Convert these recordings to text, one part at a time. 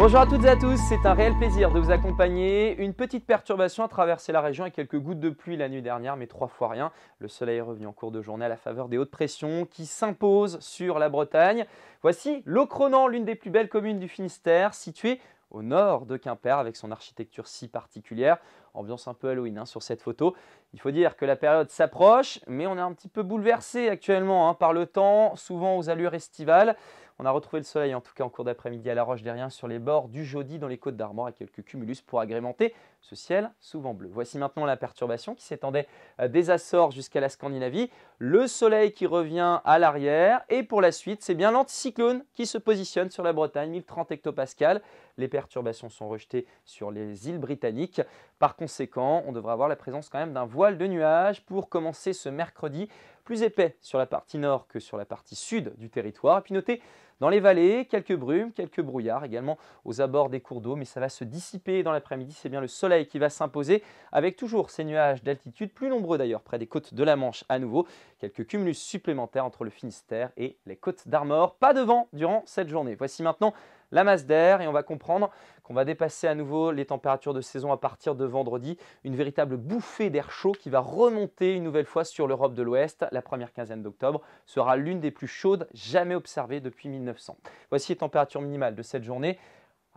Bonjour à toutes et à tous, c'est un réel plaisir de vous accompagner. Une petite perturbation a traversé la région avec quelques gouttes de pluie la nuit dernière, mais 3 fois rien. Le soleil est revenu en cours de journée à la faveur des hautes pressions qui s'imposent sur la Bretagne. Voici Locronan, l'une des plus belles communes du Finistère, située au nord de Quimper avec son architecture si particulière. Ambiance un peu Halloween sur cette photo. Il faut dire que la période s'approche, mais on est un petit peu bouleversé actuellement par le temps, souvent aux allures estivales. On a retrouvé le soleil en tout cas en cours d'après-midi à La Roche-Derrien sur les bords du Jaudy dans les Côtes d'Armor et quelques cumulus pour agrémenter ce ciel souvent bleu. Voici maintenant la perturbation qui s'étendait des Açores jusqu'à la Scandinavie. Le soleil qui revient à l'arrière et pour la suite, c'est bien l'anticyclone qui se positionne sur la Bretagne, 1030 hectopascales. Les perturbations sont rejetées sur les îles britanniques. Par conséquent, on devra avoir la présence quand même d'un voile de nuages pour commencer ce mercredi, plus épais sur la partie nord que sur la partie sud du territoire. Et puis notez, dans les vallées, quelques brumes, quelques brouillards également aux abords des cours d'eau, mais ça va se dissiper dans l'après-midi. C'est bien le soleil qui va s'imposer avec toujours ces nuages d'altitude, plus nombreux d'ailleurs près des côtes de la Manche à nouveau. Quelques cumulus supplémentaires entre le Finistère et les Côtes d'Armor. Pas de vent durant cette journée. Voici maintenant la masse d'air et on va comprendre qu'on va dépasser à nouveau les températures de saison à partir de vendredi. Une véritable bouffée d'air chaud qui va remonter une nouvelle fois sur l'Europe de l'Ouest. La première quinzaine d'octobre sera l'une des plus chaudes jamais observées depuis 1900. Voici les températures minimales de cette journée.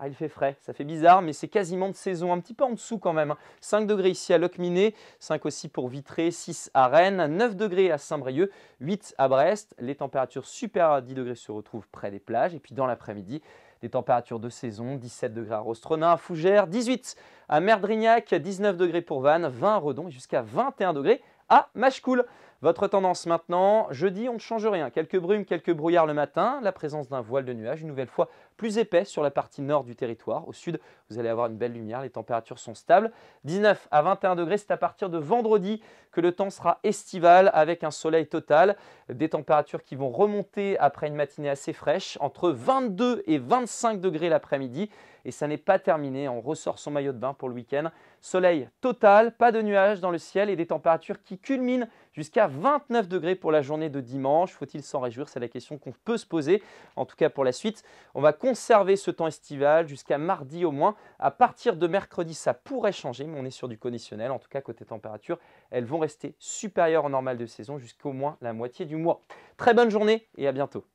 Il fait frais, ça fait bizarre, mais c'est quasiment de saison, un petit peu en dessous quand même. 5 degrés ici à Locminé, 5 aussi pour Vitré, 6 à Rennes, 9 degrés à Saint-Brieuc, 8 à Brest. Les températures supérieures à 10 degrés se retrouvent près des plages. Et puis dans l'après-midi, des températures de saison, 17 degrés à Rostronin, à Fougères, 18 à Merdrignac, 19 degrés pour Vannes, 20 à Redon et jusqu'à 21 degrés à Machecoul. Votre tendance maintenant, jeudi, on ne change rien. Quelques brumes, quelques brouillards le matin, la présence d'un voile de nuages, une nouvelle fois plus épais sur la partie nord du territoire. Au sud, vous allez avoir une belle lumière, les températures sont stables. 19 à 21 degrés, c'est à partir de vendredi que le temps sera estival avec un soleil total. Des températures qui vont remonter après une matinée assez fraîche, entre 22 et 25 degrés l'après-midi. Et ça n'est pas terminé, on ressort son maillot de bain pour le week-end. Soleil total, pas de nuages dans le ciel et des températures qui culminent jusqu'à 29 degrés pour la journée de dimanche. Faut-il s'en réjouir? C'est la question qu'on peut se poser. En tout cas pour la suite, on va conserver ce temps estival jusqu'à mardi au moins. À partir de mercredi, ça pourrait changer, mais on est sur du conditionnel. En tout cas, côté température, elles vont rester supérieures au normal de saison jusqu'au moins la moitié du mois. Très bonne journée et à bientôt.